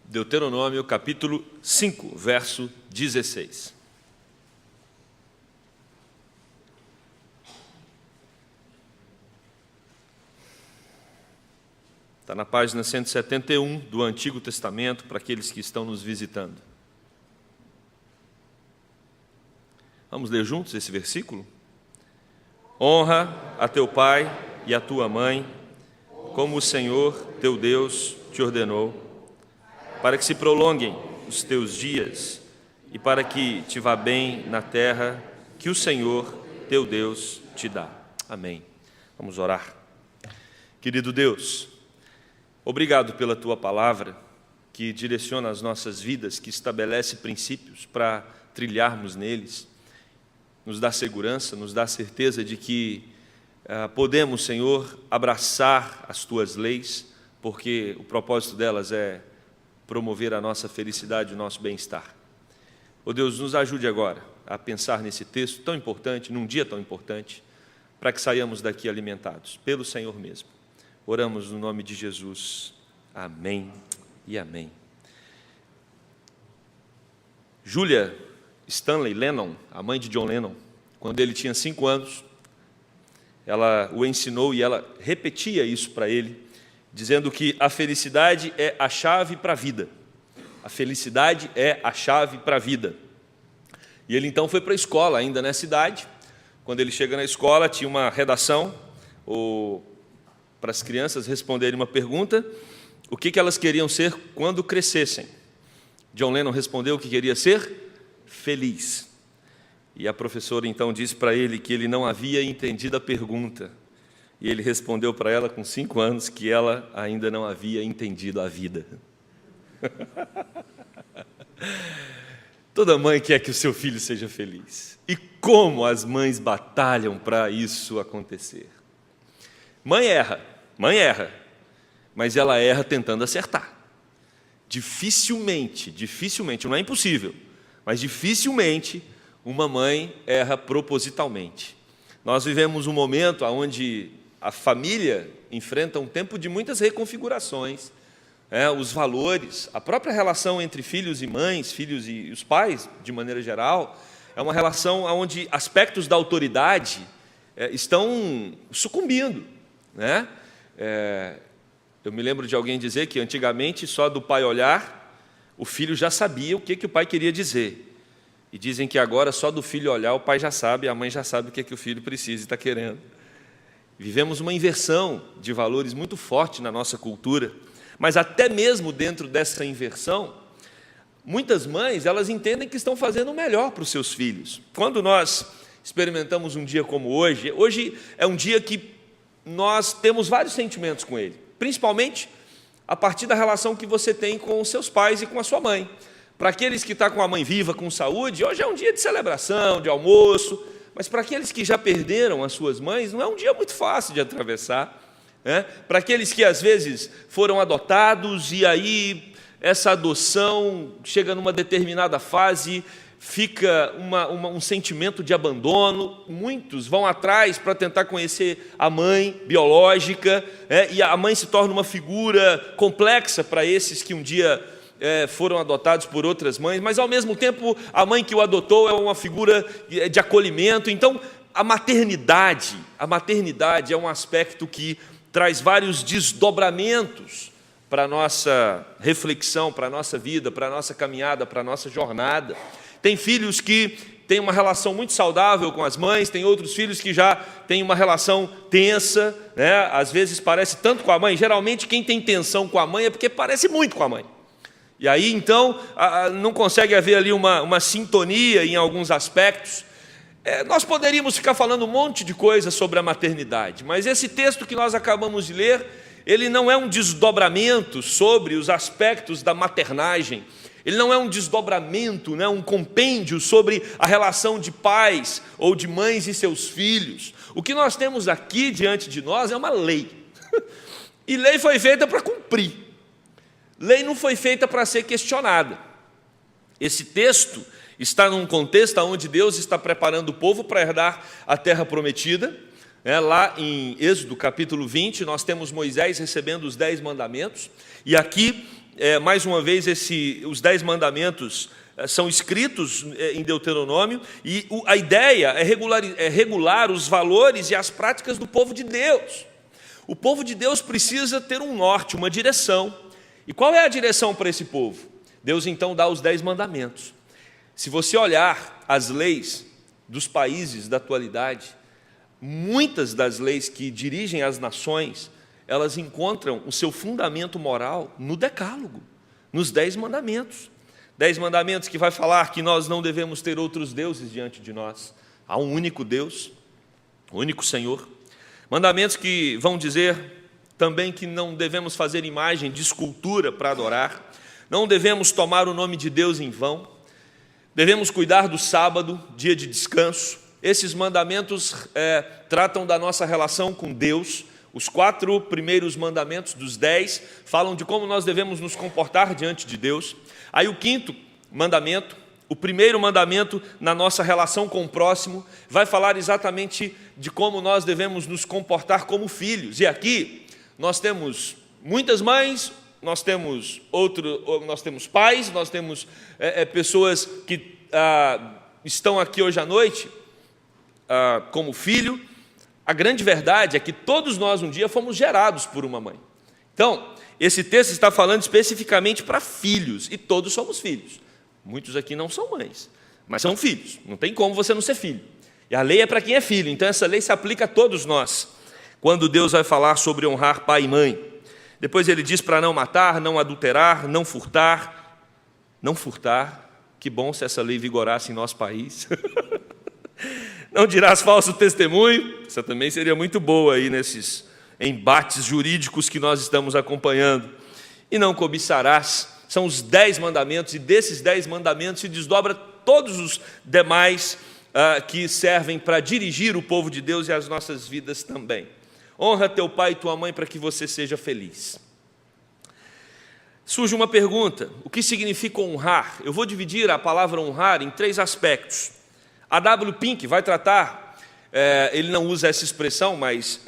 Deuteronômio, capítulo 5, verso 16. Está na página 171 do Antigo Testamento, para aqueles que estão nos visitando. Vamos ler juntos esse versículo? Honra a teu pai e a tua mãe, como o Senhor teu Deus te ordenou, para que se prolonguem os teus dias e para que te vá bem na terra que o Senhor teu Deus te dá. Amém. Vamos orar. Querido Deus, obrigado pela tua palavra, que direciona as nossas vidas, que estabelece princípios para trilharmos neles, nos dá segurança, nos dá certeza de que podemos, Senhor, abraçar as tuas leis, porque o propósito delas é promover a nossa felicidade e o nosso bem-estar. Ó Deus, nos ajude agora a pensar nesse texto tão importante, num dia tão importante, para que saiamos daqui alimentados pelo Senhor mesmo. Oramos no nome de Jesus. Amém e amém. Julia Stanley Lennon, a mãe de John Lennon, quando ele tinha 5 anos, ela o ensinou e ela repetia isso para ele, dizendo que a felicidade é a chave para a vida. A felicidade é a chave para a vida. E ele então foi para a escola, ainda nessa idade. Quando ele chega na escola, tinha uma redação para as crianças responderem uma pergunta, o que elas queriam ser quando crescessem. John Lennon respondeu que queria ser feliz. E a professora então disse para ele que ele não havia entendido a pergunta. E ele respondeu para ela com 5 anos que ela ainda não havia entendido a vida. Toda mãe quer que o seu filho seja feliz. E como as mães batalham para isso acontecer. Mãe erra, mas ela erra tentando acertar. Dificilmente, não é impossível, mas dificilmente uma mãe erra propositalmente. Nós vivemos um momento onde a família enfrenta um tempo de muitas reconfigurações, os valores, a própria relação entre filhos e mães, filhos e os pais, de maneira geral, é uma relação onde aspectos da autoridade estão sucumbindo, né? Eu me lembro de alguém dizer que antigamente só do pai olhar, o filho já sabia o que o pai queria dizer. E dizem que agora só do filho olhar o pai já sabe, a mãe já sabe o que o filho precisa e está querendo. Vivemos uma inversão de valores muito forte na nossa cultura, mas até mesmo dentro dessa inversão, muitas mães, elas entendem que estão fazendo o melhor para os seus filhos. Quando nós experimentamos um dia como hoje é um dia que nós temos vários sentimentos com ele, principalmente a partir da relação que você tem com os seus pais e com a sua mãe. Para aqueles que estão com a mãe viva, com saúde, hoje é um dia de celebração, de almoço, mas para aqueles que já perderam as suas mães, não é um dia muito fácil de atravessar, né? Para aqueles que às vezes foram adotados e aí essa adoção chega numa determinada fase, fica um sentimento de abandono, muitos vão atrás para tentar conhecer a mãe biológica, e a mãe se torna uma figura complexa para esses que um dia foram adotados por outras mães, mas ao mesmo tempo a mãe que o adotou é uma figura de acolhimento. Então a maternidade é um aspecto que traz vários desdobramentos para a nossa reflexão, para a nossa vida, para a nossa caminhada, para a nossa jornada. Tem filhos que têm uma relação muito saudável com as mães, tem outros filhos que já têm uma relação tensa, né? Às vezes parece tanto com a mãe. Geralmente quem tem tensão com a mãe é porque parece muito com a mãe. E aí, então, não consegue haver ali uma sintonia em alguns aspectos. Nós poderíamos ficar falando um monte de coisas sobre a maternidade, mas esse texto que nós acabamos de ler, ele não é um desdobramento sobre os aspectos da maternagem, ele não é um desdobramento, né, um compêndio sobre a relação de pais ou de mães e seus filhos. O que nós temos aqui diante de nós é uma lei, e lei foi feita para cumprir. Lei não foi feita para ser questionada. Esse texto está num contexto onde Deus está preparando o povo para herdar a terra prometida. Lá em Êxodo capítulo 20, nós temos Moisés recebendo os 10 mandamentos. E aqui mais uma vez, os 10 mandamentos são escritos em Deuteronômio, e a ideia é regular os valores e as práticas do povo de Deus. O povo de Deus precisa ter um norte, uma direção. E qual é a direção para esse povo? Deus então dá os 10 mandamentos. Se você olhar as leis dos países da atualidade, muitas das leis que dirigem as nações, elas encontram o seu fundamento moral no Decálogo, nos 10 mandamentos. 10 mandamentos que vai falar que nós não devemos ter outros deuses diante de nós. Há um único Deus, um único Senhor. Mandamentos que vão dizer também que não devemos fazer imagem de escultura para adorar, não devemos tomar o nome de Deus em vão, devemos cuidar do sábado, dia de descanso. Esses mandamentos tratam da nossa relação com Deus. Os 4 primeiros mandamentos dos 10 falam de como nós devemos nos comportar diante de Deus. Aí o 5º mandamento, o primeiro mandamento na nossa relação com o próximo, vai falar exatamente de como nós devemos nos comportar como filhos. E aqui nós temos muitas mães, nós temos pais, nós temos pessoas que estão aqui hoje à noite como filho. A grande verdade é que todos nós um dia fomos gerados por uma mãe. Então, esse texto está falando especificamente para filhos, e todos somos filhos. Muitos aqui não são mães, mas são filhos. Não tem como você não ser filho. E a lei é para quem é filho, então essa lei se aplica a todos nós. Quando Deus vai falar sobre honrar pai e mãe. Depois ele diz para não matar, não adulterar, não furtar. Não furtar, que bom se essa lei vigorasse em nosso país. Não dirás falso testemunho, essa também seria muito boa aí nesses embates jurídicos que nós estamos acompanhando. E não cobiçarás, são os 10 mandamentos, e desses 10 mandamentos se desdobra todos os demais que servem para dirigir o povo de Deus e as nossas vidas também. Honra teu pai e tua mãe para que você seja feliz. Surge uma pergunta: o que significa honrar? Eu vou dividir a palavra honrar em 3 aspectos. A W. Pink vai tratar, ele não usa essa expressão, mas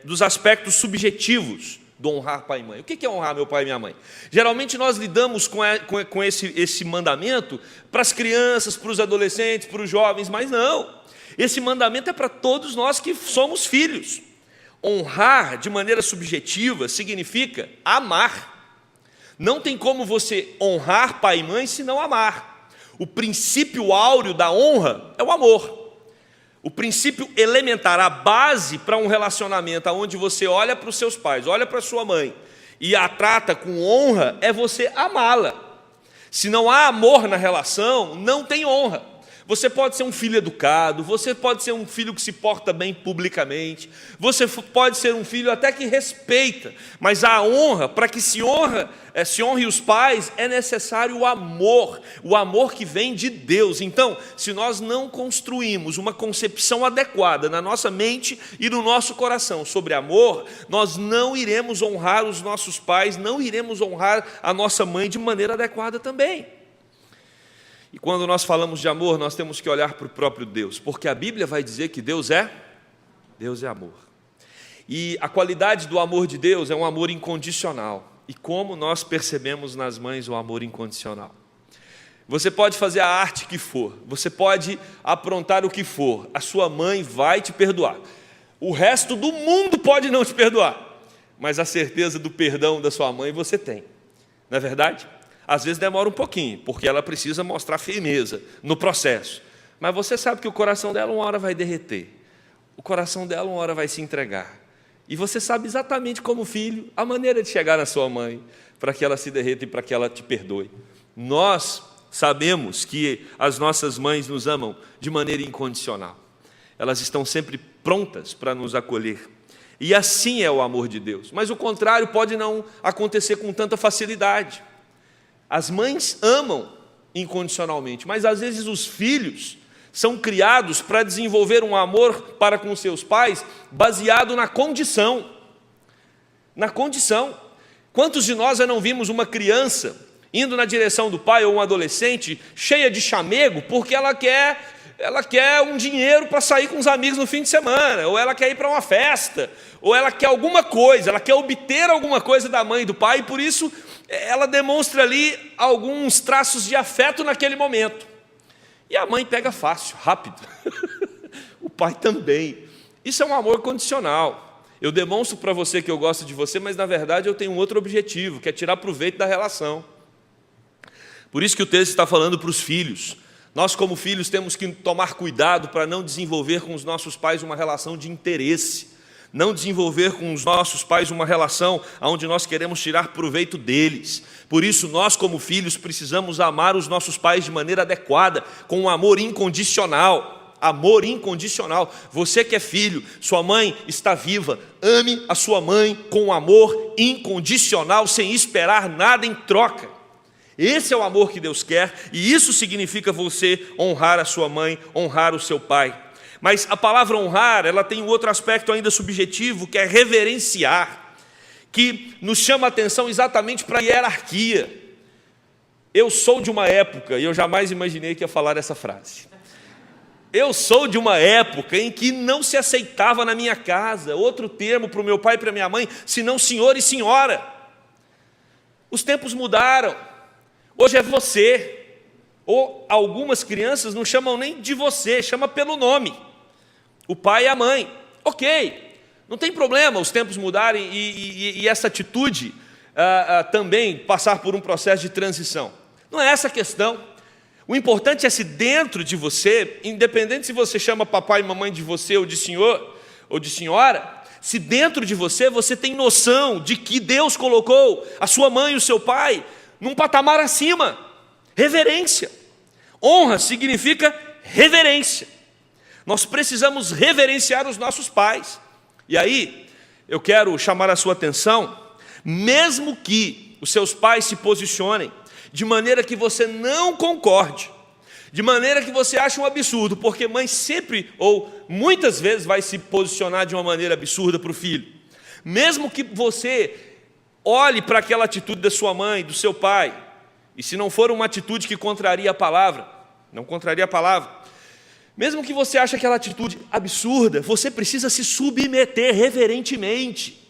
dos aspectos subjetivos do honrar pai e mãe. O que é honrar meu pai e minha mãe? Geralmente nós lidamos com esse mandamento para as crianças, para os adolescentes, para os jovens, mas não. Esse mandamento é para todos nós que somos filhos. Honrar de maneira subjetiva significa amar. Não tem como você honrar pai e mãe se não amar. O princípio áureo da honra é o amor. O princípio elementar, a base para um relacionamento onde você olha para os seus pais, olha para a sua mãe e a trata com honra, é você amá-la. Se não há amor na relação, não tem honra. Você pode ser um filho educado, você pode ser um filho que se porta bem publicamente, você pode ser um filho até que respeita, mas a honra, para que se honre os pais, é necessário o amor que vem de Deus. Então, se nós não construímos uma concepção adequada na nossa mente e no nosso coração sobre amor, nós não iremos honrar os nossos pais, não iremos honrar a nossa mãe de maneira adequada também. E quando nós falamos de amor, nós temos que olhar para o próprio Deus, porque a Bíblia vai dizer que Deus é amor. E a qualidade do amor de Deus é um amor incondicional. E como nós percebemos nas mães o amor incondicional? Você pode fazer a arte que for, você pode aprontar o que for, a sua mãe vai te perdoar. O resto do mundo pode não te perdoar, mas a certeza do perdão da sua mãe você tem. Não é verdade? Às vezes demora um pouquinho, porque ela precisa mostrar firmeza no processo. Mas você sabe que o coração dela uma hora vai derreter. O coração dela uma hora vai se entregar. E você sabe exatamente como filho, a maneira de chegar na sua mãe, para que ela se derreta e para que ela te perdoe. Nós sabemos que as nossas mães nos amam de maneira incondicional. Elas estão sempre prontas para nos acolher. E assim é o amor de Deus. Mas o contrário pode não acontecer com tanta facilidade. As mães amam incondicionalmente, mas às vezes os filhos são criados para desenvolver um amor para com seus pais baseado na condição. Na condição. Quantos de nós já não vimos uma criança indo na direção do pai ou um adolescente cheia de chamego porque ela quer um dinheiro para sair com os amigos no fim de semana, ou ela quer ir para uma festa, ou ela quer alguma coisa, ela quer obter alguma coisa da mãe e do pai, e por isso ela demonstra ali alguns traços de afeto naquele momento. E a mãe pega fácil, rápido. O pai também. Isso é um amor condicional. Eu demonstro para você que eu gosto de você, mas na verdade eu tenho um outro objetivo, que é tirar proveito da relação. Por isso que o texto está falando para os filhos. Nós, como filhos, temos que tomar cuidado para não desenvolver com os nossos pais uma relação de interesse, não desenvolver com os nossos pais uma relação onde nós queremos tirar proveito deles. Por isso, nós, como filhos, precisamos amar os nossos pais de maneira adequada, com um amor incondicional. Amor incondicional. Você que é filho, sua mãe está viva, ame a sua mãe com um amor incondicional, sem esperar nada em troca. Esse é o amor que Deus quer, e isso significa você honrar a sua mãe, honrar o seu pai. Mas a palavra honrar, ela tem um outro aspecto ainda subjetivo, que é reverenciar, que nos chama a atenção exatamente para a hierarquia. Eu sou de uma época, e eu jamais imaginei que ia falar essa frase. Eu sou de uma época em que não se aceitava na minha casa outro termo para o meu pai e para a minha mãe, senão senhor e senhora. Os tempos mudaram. Hoje é você. Ou algumas crianças não chamam nem de você, chama pelo nome. O pai e a mãe. Ok, não tem problema os tempos mudarem e essa atitude também passar por um processo de transição. Não é essa a questão. O importante é se dentro de você, independente se você chama papai e mamãe de você ou de senhor ou de senhora, se dentro de você você tem noção de que Deus colocou a sua mãe e o seu pai num patamar acima. Reverência. Honra significa reverência. Nós precisamos reverenciar os nossos pais. E aí, eu quero chamar a sua atenção, mesmo que os seus pais se posicionem de maneira que você não concorde, de maneira que você ache um absurdo, porque mãe sempre ou muitas vezes vai se posicionar de uma maneira absurda para o filho. Mesmo que você olhe para aquela atitude da sua mãe, do seu pai, e se não for uma atitude que contraria a palavra, não contraria a palavra, mesmo que você ache aquela atitude absurda, você precisa se submeter reverentemente.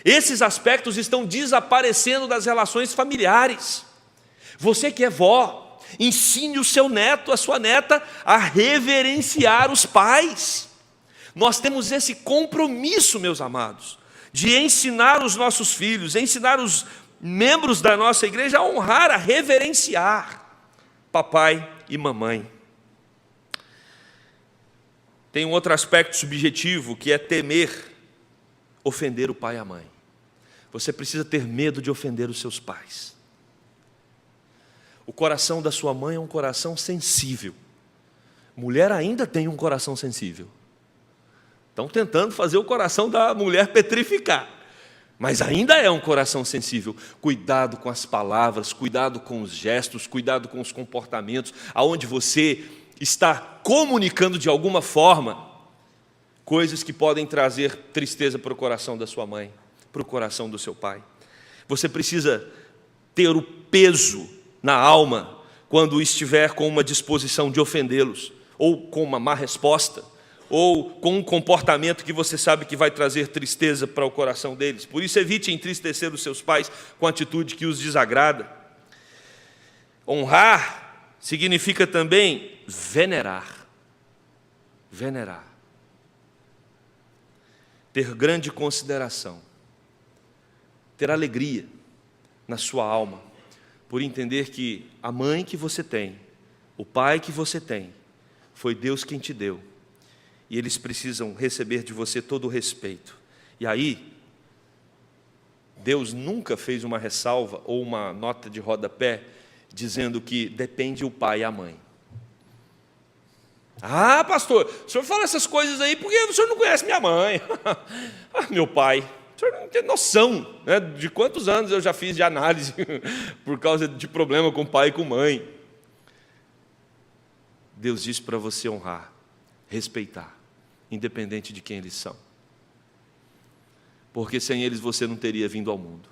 Esses aspectos estão desaparecendo das relações familiares. Você que é vó, ensine o seu neto, a sua neta, a reverenciar os pais. Nós temos esse compromisso, meus amados, de ensinar os nossos filhos, ensinar os membros da nossa igreja a honrar, a reverenciar papai e mamãe. Tem um outro aspecto subjetivo, que é temer ofender o pai e a mãe. Você precisa ter medo de ofender os seus pais. O coração da sua mãe é um coração sensível. Mulher ainda tem um coração sensível. Estão tentando fazer o coração da mulher petrificar, mas ainda é um coração sensível. Cuidado com as palavras, cuidado com os gestos, cuidado com os comportamentos, aonde você está comunicando de alguma forma coisas que podem trazer tristeza para o coração da sua mãe, para o coração do seu pai. Você precisa ter o peso na alma quando estiver com uma disposição de ofendê-los, ou com uma má resposta, ou com um comportamento que você sabe que vai trazer tristeza para o coração deles. Por isso, evite entristecer os seus pais com atitude que os desagrada. Honrar significa também venerar. Venerar. Ter grande consideração. Ter alegria na sua alma, por entender que a mãe que você tem, o pai que você tem, foi Deus quem te deu. E eles precisam receber de você todo o respeito. E aí, Deus nunca fez uma ressalva ou uma nota de rodapé dizendo que depende o pai e a mãe. Ah, pastor, o senhor fala essas coisas aí porque o senhor não conhece minha mãe. Ah, meu pai, o senhor não tem noção, né, de quantos anos eu já fiz de análise por causa de problema com pai e com mãe. Deus diz para você honrar, respeitar, independente de quem eles são. Porque sem eles você não teria vindo ao mundo.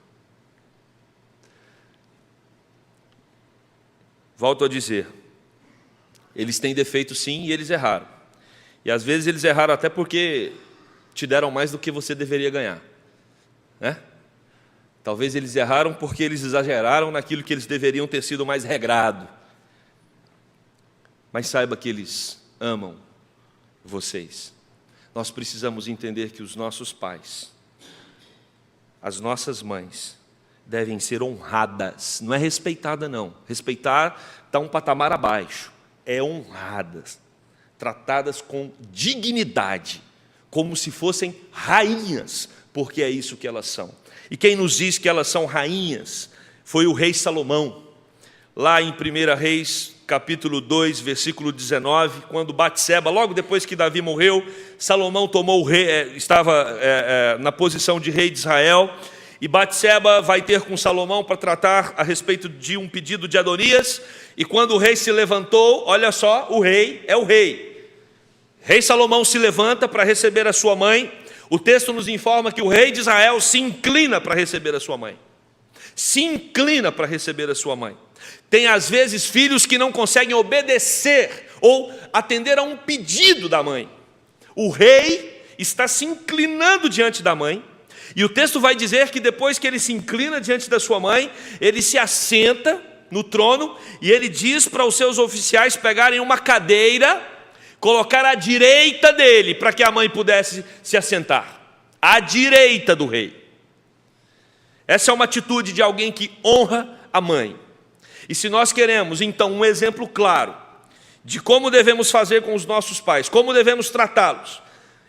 Volto a dizer, eles têm defeito sim e eles erraram. E às vezes eles erraram até porque te deram mais do que você deveria ganhar, né? Talvez eles erraram porque eles exageraram naquilo que eles deveriam ter sido mais regrado. Mas saiba que eles amam vocês. Nós precisamos entender que os nossos pais, as nossas mães, devem ser honradas. Não é respeitada, não. Respeitar está um patamar abaixo. É honradas. Tratadas com dignidade, como se fossem rainhas, porque é isso que elas são. E quem nos diz que elas são rainhas foi o rei Salomão. Lá em 1 Reis, capítulo 2, versículo 19, quando Batseba, logo depois que Davi morreu, Salomão tomou o rei, estava na posição de rei de Israel, e Batseba vai ter com Salomão para tratar a respeito de um pedido de Adonias, e quando o rei se levantou, olha só, o rei é o rei. Rei Salomão se levanta para receber a sua mãe. O texto nos informa que o rei de Israel se inclina para receber a sua mãe. Se inclina para receber a sua mãe. Tem às vezes filhos que não conseguem obedecer ou atender a um pedido da mãe. O rei está se inclinando diante da mãe, e o texto vai dizer que depois que ele se inclina diante da sua mãe, ele se assenta no trono e ele diz para os seus oficiais pegarem uma cadeira, colocar à direita dele, para que a mãe pudesse se assentar, à direita do rei. Essa é uma atitude de alguém que honra a mãe. E se nós queremos, então, um exemplo claro de como devemos fazer com os nossos pais, como devemos tratá-los,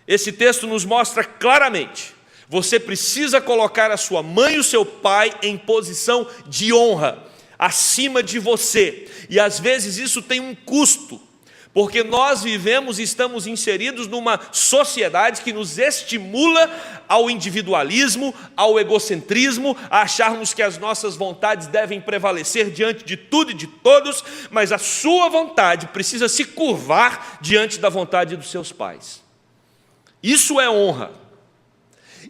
esse texto nos mostra claramente: você precisa colocar a sua mãe e o seu pai em posição de honra, acima de você. E às vezes isso tem um custo, porque nós vivemos e estamos inseridos numa sociedade que nos estimula ao individualismo, ao egocentrismo, a acharmos que as nossas vontades devem prevalecer diante de tudo e de todos, mas a sua vontade precisa se curvar diante da vontade dos seus pais. Isso é honra.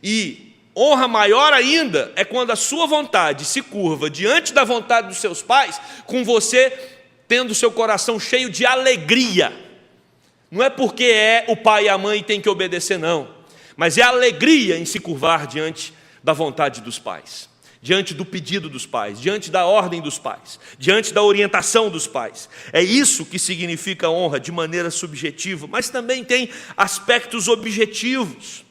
E honra maior ainda é quando a sua vontade se curva diante da vontade dos seus pais, com você tendo seu coração cheio de alegria. Não é porque é o pai e a mãe tem que obedecer, não, mas é alegria em se curvar diante da vontade dos pais, diante do pedido dos pais, diante da ordem dos pais, diante da orientação dos pais. É isso que significa honra de maneira subjetiva, mas também tem aspectos objetivos.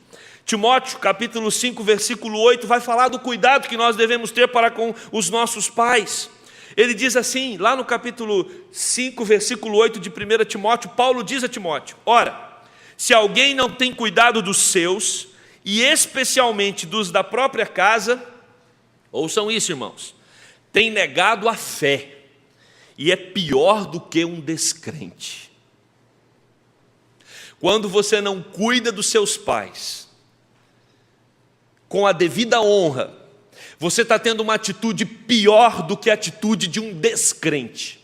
Timóteo, capítulo 5, versículo 8, vai falar do cuidado que nós devemos ter para com os nossos pais. Ele diz assim, lá no capítulo 5, versículo 8 de 1 Timóteo, Paulo diz a Timóteo: ora, se alguém não tem cuidado dos seus, e especialmente dos da própria casa, ouçam isso, irmãos, tem negado a fé, e é pior do que um descrente. Quando você não cuida dos seus pais, com a devida honra, você está tendo uma atitude pior do que a atitude de um descrente.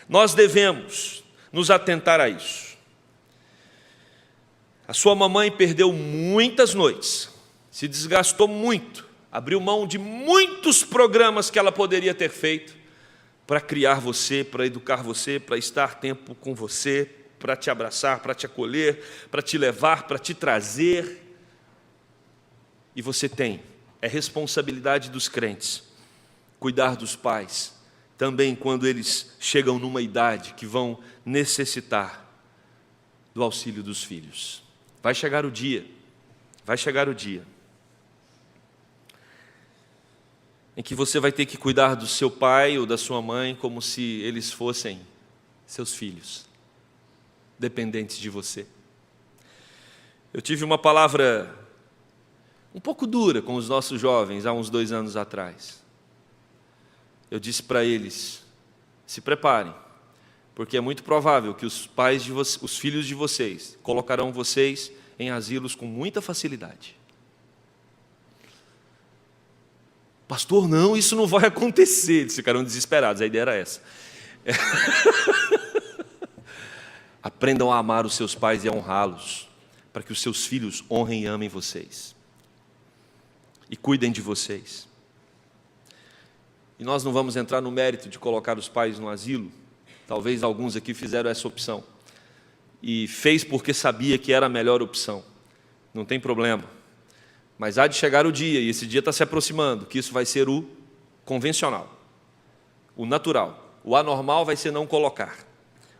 Nós devemos nos atentar a isso. A sua mamãe perdeu muitas noites, se desgastou muito, abriu mão de muitos programas que ela poderia ter feito para criar você, para educar você, para estar tempo com você, para te abraçar, para te acolher, para te levar, para te trazer. E você tem. É responsabilidade dos crentes cuidar dos pais, também quando eles chegam numa idade que vão necessitar do auxílio dos filhos. Vai chegar o dia em que você vai ter que cuidar do seu pai ou da sua mãe como se eles fossem seus filhos, dependentes de você. Eu tive uma palavra um pouco dura com os nossos jovens há uns 2 anos atrás. Eu disse para eles: se preparem, porque é muito provável que os filhos de vocês colocarão vocês em asilos com muita facilidade. Pastor, não, isso não vai acontecer. Eles ficaram desesperados, a ideia era essa. Aprendam a amar os seus pais e a honrá-los, para que os seus filhos honrem e amem vocês e cuidem de vocês. E nós não vamos entrar no mérito de colocar os pais no asilo. Talvez alguns aqui fizeram essa opção e fez porque sabia que era a melhor opção. Não tem problema, Mas há de chegar o dia, e esse dia está se aproximando, que isso vai ser o convencional, o natural. O anormal vai ser não colocar.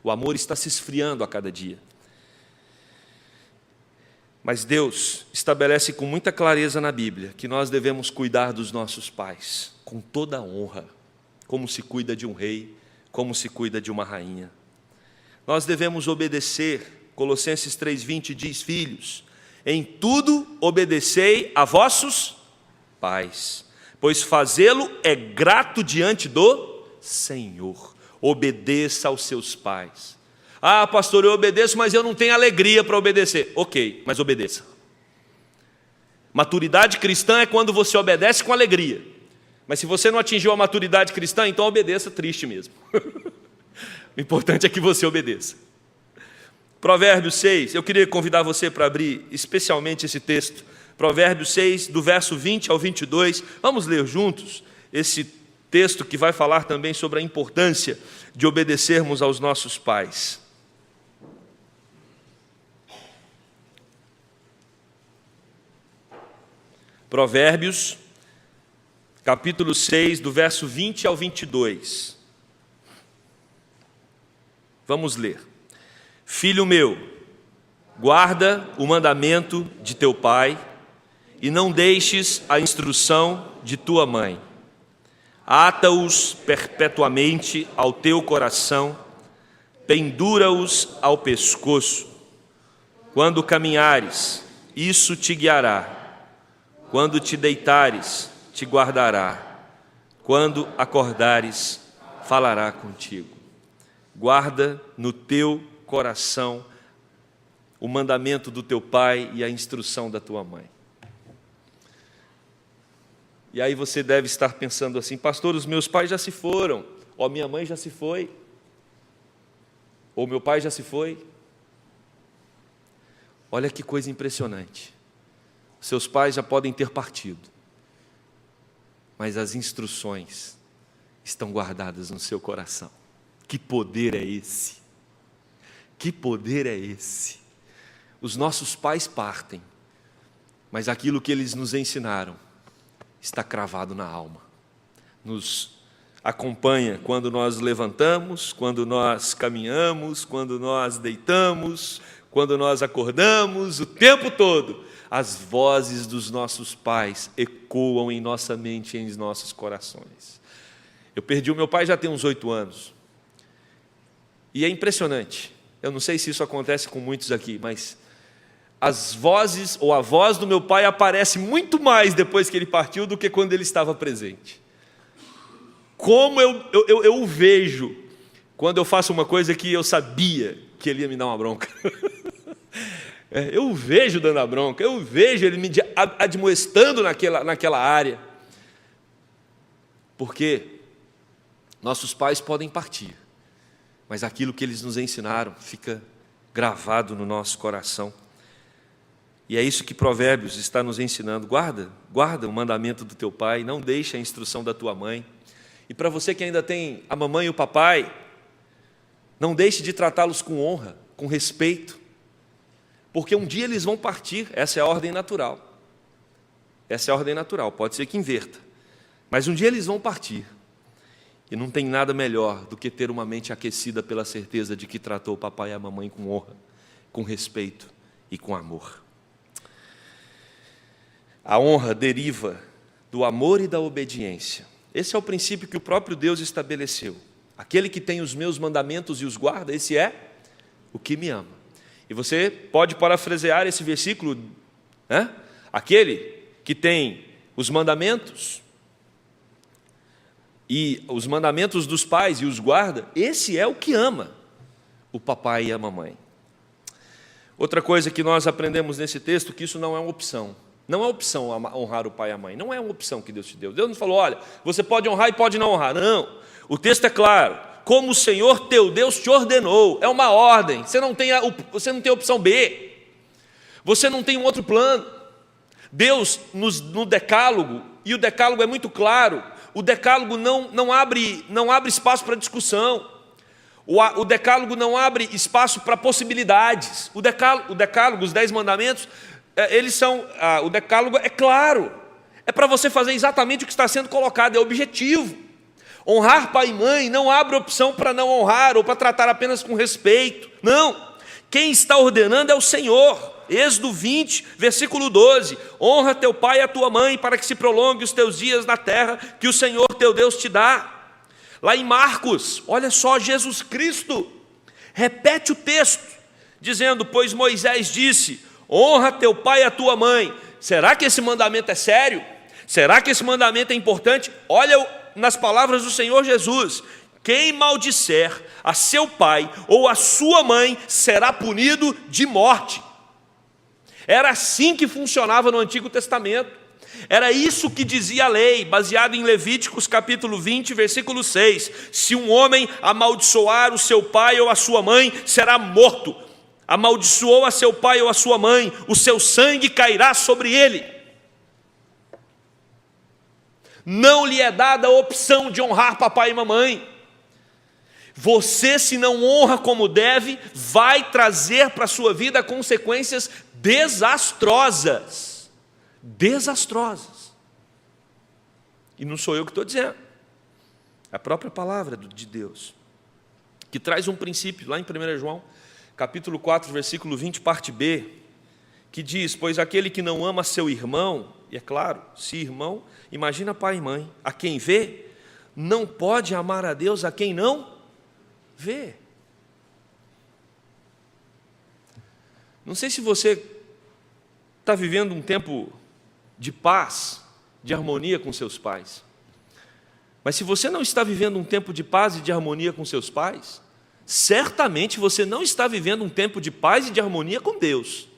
O amor está se esfriando a cada dia. Mas Deus estabelece com muita clareza na Bíblia que nós devemos cuidar dos nossos pais com toda a honra, como se cuida de um rei, como se cuida de uma rainha. Nós devemos obedecer. Colossenses 3:20 diz: filhos, em tudo obedecei a vossos pais, pois fazê-lo é grato diante do Senhor. Obedeça aos seus pais. Ah, pastor, eu obedeço, mas eu não tenho alegria para obedecer. Ok, mas obedeça. Maturidade cristã é quando você obedece com alegria. Mas se você não atingiu a maturidade cristã, então obedeça triste mesmo. O importante é que você obedeça. Provérbios 6, eu queria convidar você para abrir especialmente esse texto. Provérbios 6, do verso 20 ao 22. Vamos ler juntos esse texto que vai falar também sobre a importância de obedecermos aos nossos pais. Provérbios, capítulo 6, do verso 20 ao 22. Vamos ler. Filho meu, guarda o mandamento de teu pai e não deixes a instrução de tua mãe. Ata-os perpetuamente ao teu coração, pendura-os ao pescoço. Quando caminhares, isso te guiará. Quando te deitares, te guardará. Quando acordares, falará contigo. Guarda no teu coração o mandamento do teu pai e a instrução da tua mãe. E aí você deve estar pensando assim: pastor, os meus pais já se foram, ou minha mãe já se foi, ou meu pai já se foi. Olha que coisa impressionante. Seus pais já podem ter partido, mas as instruções estão guardadas no seu coração. Que poder é esse? Que poder é esse? Os nossos pais partem, mas aquilo que eles nos ensinaram está cravado na alma. Nos acompanha quando nós levantamos, quando nós caminhamos, quando nós deitamos, quando nós acordamos, o tempo todo. As vozes dos nossos pais ecoam em nossa mente e em nossos corações. Eu perdi o meu pai já tem uns 8 anos. E é impressionante. Eu não sei se isso acontece com muitos aqui, mas as vozes ou a voz do meu pai aparece muito mais depois que ele partiu do que quando ele estava presente. Como eu o vejo quando eu faço uma coisa que eu sabia que ele ia me dar uma bronca. Eu o vejo dando a bronca, eu vejo ele me admoestando naquela área. Porque nossos pais podem partir, mas aquilo que eles nos ensinaram fica gravado no nosso coração. E é isso que Provérbios está nos ensinando. Guarda o mandamento do teu pai, não deixe a instrução da tua mãe. E para você que ainda tem a mamãe e o papai, não deixe de tratá-los com honra, com respeito, porque um dia eles vão partir. Essa é a ordem natural. Essa é a ordem natural, pode ser que inverta, mas um dia eles vão partir. E não tem nada melhor do que ter uma mente aquecida pela certeza de que tratou o papai e a mamãe com honra, com respeito e com amor. A honra deriva do amor e da obediência. Esse é o princípio que o próprio Deus estabeleceu. Aquele que tem os meus mandamentos e os guarda, esse é o que me ama. E você pode parafrasear esse versículo, né? Aquele que tem os mandamentos e os mandamentos dos pais e os guarda, esse é o que ama o papai e a mamãe. Outra coisa que nós aprendemos nesse texto, que isso não é uma opção. Não é opção honrar o pai e a mãe. Não é uma opção que Deus te deu. Deus não falou: olha, você pode honrar e pode não honrar. Não. O texto é claro. Como o Senhor teu Deus te ordenou. É uma ordem. Você não tem a opção B. Você não tem um outro plano. Deus, no decálogo, e o decálogo é muito claro, o decálogo não abre espaço para discussão. O decálogo não abre espaço para possibilidades. O decálogo, os 10 mandamentos, o decálogo é claro, é para você fazer exatamente o que está sendo colocado, é objetivo. Honrar pai e mãe não abre opção para não honrar ou para tratar apenas com respeito, não. Quem está ordenando é o Senhor. Êxodo 20, versículo 12, honra teu pai e a tua mãe, para que se prolongue os teus dias na terra, que o Senhor teu Deus te dá. Lá em Marcos, olha só, Jesus Cristo repete o texto, dizendo, pois Moisés disse, honra teu pai e a tua mãe. Será que esse mandamento é sério? Será que esse mandamento é importante? Olha nas palavras do Senhor Jesus, quem maldisser a seu pai ou a sua mãe, será punido de morte. Era assim que funcionava no Antigo Testamento. Era isso que dizia a lei, baseado em Levíticos capítulo 20, versículo 6. Se um homem amaldiçoar o seu pai ou a sua mãe, será morto. Amaldiçoou a seu pai ou a sua mãe, o seu sangue cairá sobre ele. Não lhe é dada a opção de honrar papai e mamãe. Você, se não honra como deve, vai trazer para a sua vida consequências desastrosas. Desastrosas. E não sou eu que estou dizendo. É a própria palavra de Deus, que traz um princípio, lá em 1 João, capítulo 4, versículo 20, parte B, que diz, pois aquele que não ama seu irmão, e é claro, se irmão, imagina pai e mãe, a quem vê, não pode amar a Deus a quem não vê. Não sei se você está vivendo um tempo de paz, de harmonia com seus pais, mas se você não está vivendo um tempo de paz e de harmonia com seus pais, certamente você não está vivendo um tempo de paz e de harmonia com Deus,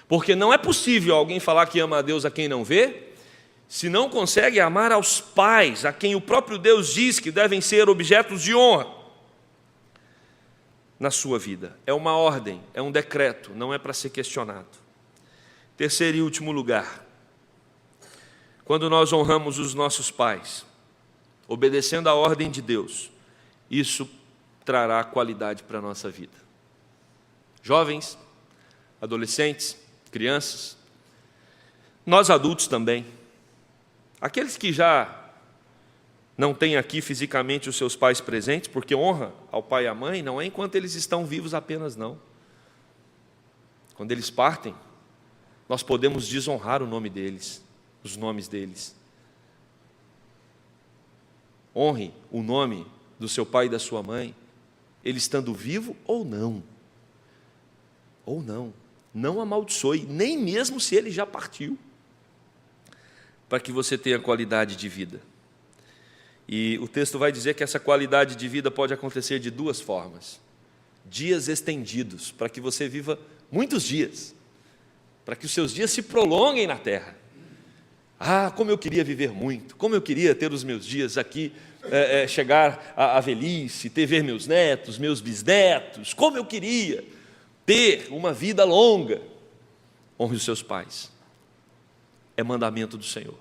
porque não é possível alguém falar que ama a Deus a quem não vê, se não consegue amar aos pais, a quem o próprio Deus diz que devem ser objetos de honra na sua vida. É uma ordem, é um decreto, não é para ser questionado. Terceiro e último lugar, quando nós honramos os nossos pais, obedecendo à ordem de Deus, isso trará qualidade para a nossa vida. Jovens, adolescentes, crianças, nós adultos também, aqueles que já não têm aqui fisicamente os seus pais presentes, porque honra ao pai e à mãe não é enquanto eles estão vivos apenas, não. Quando eles partem, nós podemos desonrar o nome deles, os nomes deles. Honre o nome do seu pai e da sua mãe, ele estando vivo ou não. Ou não. Não amaldiçoe, nem mesmo se ele já partiu, para que você tenha qualidade de vida. E o texto vai dizer que essa qualidade de vida pode acontecer de duas formas. Dias estendidos, para que você viva muitos dias, para que os seus dias se prolonguem na terra. Ah, como eu queria viver muito, como eu queria ter os meus dias aqui, chegar à velhice, ver meus netos, meus bisnetos, como eu queria ter uma vida longa. Honre os seus pais, é mandamento do Senhor.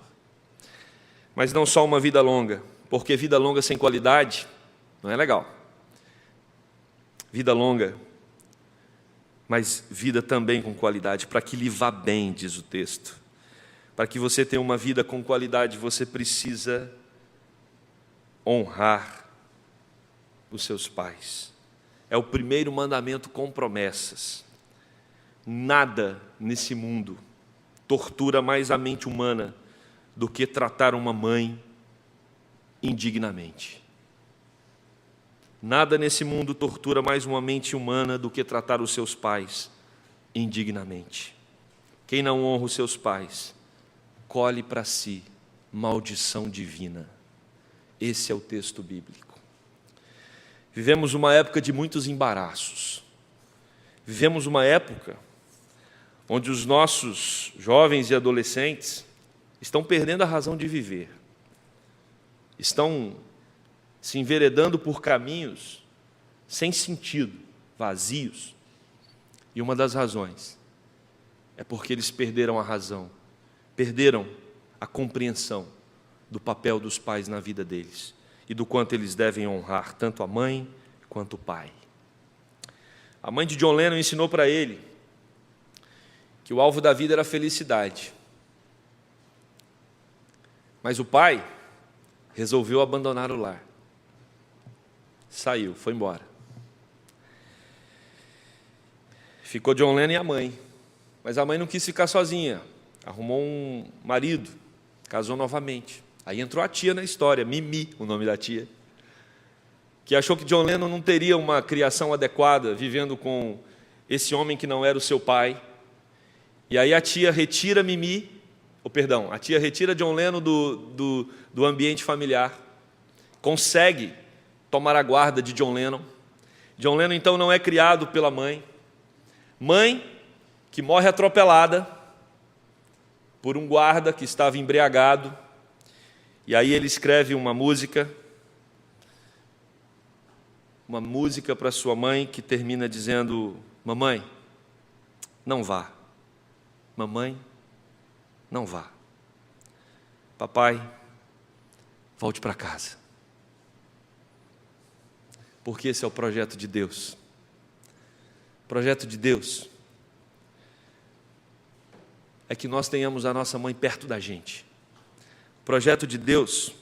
Mas não só uma vida longa, porque vida longa sem qualidade não é legal. Vida longa, mas vida também com qualidade, para que lhe vá bem, diz o texto. Para que você tenha uma vida com qualidade, você precisa honrar os seus pais. É o primeiro mandamento com promessas. Nada nesse mundo tortura mais a mente humana do que tratar uma mãe indignamente. Nada nesse mundo tortura mais uma mente humana do que tratar os seus pais indignamente. Quem não honra os seus pais, colhe para si maldição divina. Esse é o texto bíblico. Vivemos uma época de muitos embaraços. Vivemos uma época onde os nossos jovens e adolescentes estão perdendo a razão de viver. Estão se enveredando por caminhos sem sentido, vazios. E uma das razões é porque eles perderam a razão, perderam a compreensão do papel dos pais na vida deles e do quanto eles devem honrar tanto a mãe quanto o pai. A mãe de John Lennon ensinou para ele que que o alvo da vida era a felicidade. Mas o pai resolveu abandonar o lar. Saiu, foi embora. Ficou John Lennon e a mãe. Mas a mãe não quis ficar sozinha. Arrumou um marido, casou novamente. Aí entrou a tia na história, Mimi, o nome da tia, que achou que John Lennon não teria uma criação adequada, vivendo com esse homem que não era o seu pai. E aí a tia retira a tia retira John Lennon do ambiente familiar, consegue tomar a guarda de John Lennon. John Lennon então não é criado pela mãe, que morre atropelada por um guarda que estava embriagado, e aí ele escreve uma música para sua mãe que termina dizendo: mamãe, não vá, mamãe, não vá, papai, volte para casa, porque esse é o projeto de Deus. O projeto de Deus é que nós tenhamos a nossa mãe perto da gente. O projeto de Deus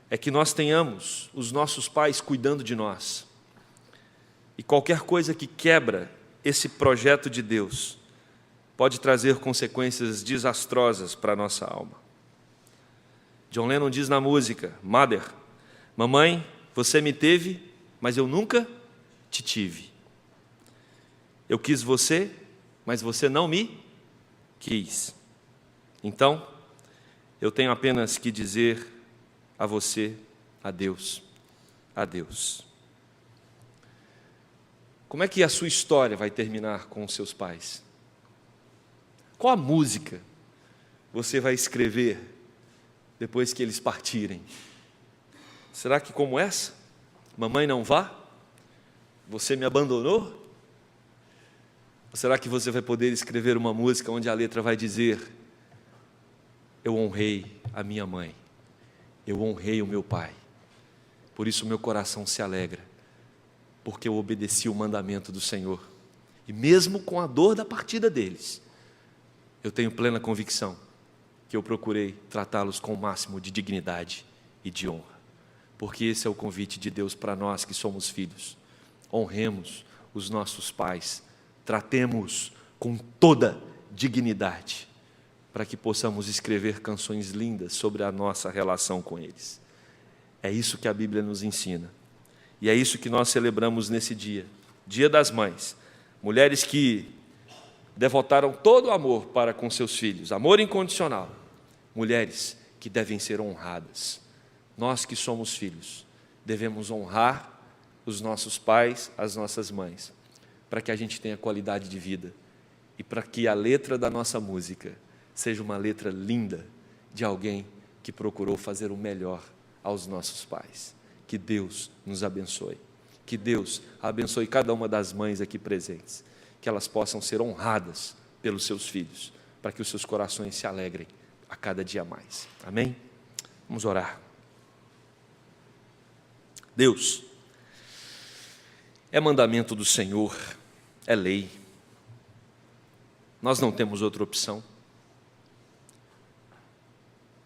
é que nós tenhamos os nossos pais cuidando de nós. E qualquer coisa que quebra esse projeto de Deus pode trazer consequências desastrosas para a nossa alma. John Lennon diz na música, Mother, mamãe, você me teve, mas eu nunca te tive. Eu quis você, mas você não me quis. Então, eu tenho apenas que dizer a você, adeus, adeus. Como é que a sua história vai terminar com os seus pais? Qual a música você vai escrever depois que eles partirem? Será que como essa? Mamãe, não vá? Você me abandonou? Ou será que você vai poder escrever uma música onde a letra vai dizer: eu honrei a minha mãe, eu honrei o meu pai, por isso meu coração se alegra, porque eu obedeci o mandamento do Senhor, e mesmo com a dor da partida deles, eu tenho plena convicção que eu procurei tratá-los com o máximo de dignidade e de honra, porque esse é o convite de Deus para nós que somos filhos. Honremos os nossos pais, tratemos com toda dignidade, para que possamos escrever canções lindas sobre a nossa relação com eles. É isso que a Bíblia nos ensina. E é isso que nós celebramos nesse dia, Dia das Mães. Mulheres que devotaram todo o amor para com seus filhos, amor incondicional. Mulheres que devem ser honradas. Nós que somos filhos, devemos honrar os nossos pais, as nossas mães, para que a gente tenha qualidade de vida e para que a letra da nossa música seja uma letra linda de alguém que procurou fazer o melhor aos nossos pais. Que Deus nos abençoe. Que Deus abençoe cada uma das mães aqui presentes. Que elas possam ser honradas pelos seus filhos, para que os seus corações se alegrem a cada dia mais. Amém? Vamos orar. Deus, é mandamento do Senhor, é lei. Nós não temos outra opção.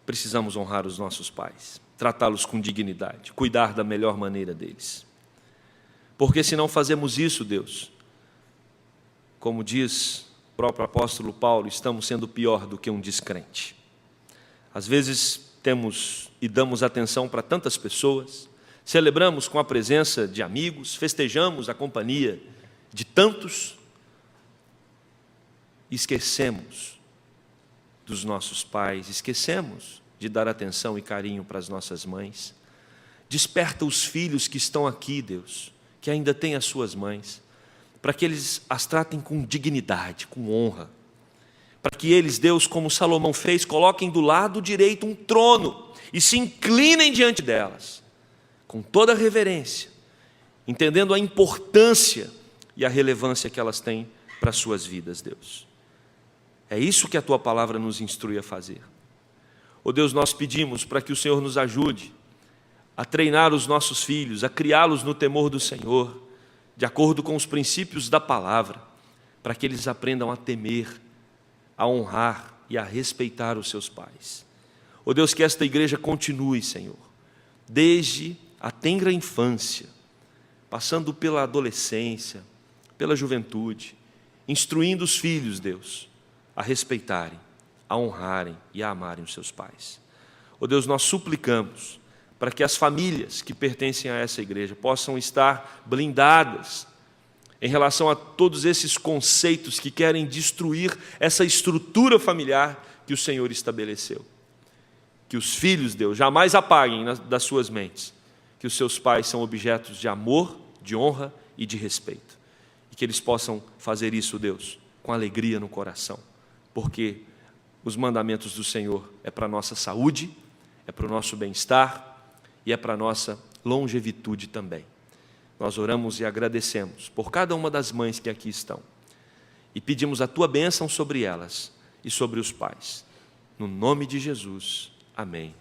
Precisamos honrar os nossos pais, tratá-los com dignidade, cuidar da melhor maneira deles. Porque se não fazemos isso, Deus, como diz o próprio apóstolo Paulo, estamos sendo pior do que um descrente. Às vezes temos e damos atenção para tantas pessoas, celebramos com a presença de amigos, festejamos a companhia de tantos, esquecemos dos nossos pais, esquecemos de dar atenção e carinho para as nossas mães. Desperta os filhos que estão aqui, Deus, que ainda têm as suas mães, para que eles as tratem com dignidade, com honra, para que eles, Deus, como Salomão fez, coloquem do lado direito um trono e se inclinem diante delas, com toda reverência, entendendo a importância e a relevância que elas têm para as suas vidas, Deus. É isso que a Tua palavra nos instrui a fazer. Ó Deus, nós pedimos para que o Senhor nos ajude a treinar os nossos filhos, a criá-los no temor do Senhor, de acordo com os princípios da palavra, para que eles aprendam a temer a honrar e a respeitar os seus pais. Ó Deus, que esta igreja continue, Senhor, desde a tenra infância, passando pela adolescência, pela juventude, instruindo os filhos, Deus, a respeitarem, a honrarem e a amarem os seus pais. Ó Deus, nós suplicamos para que as famílias que pertencem a essa igreja possam estar blindadas em relação a todos esses conceitos que querem destruir essa estrutura familiar que o Senhor estabeleceu. Que os filhos, Deus, jamais apaguem das suas mentes que os seus pais são objetos de amor, de honra e de respeito. E que eles possam fazer isso, Deus, com alegria no coração, porque os mandamentos do Senhor é para a nossa saúde, é para o nosso bem-estar e é para a nossa longevitude também. Nós oramos e agradecemos por cada uma das mães que aqui estão e pedimos a Tua bênção sobre elas e sobre os pais. No nome de Jesus, amém.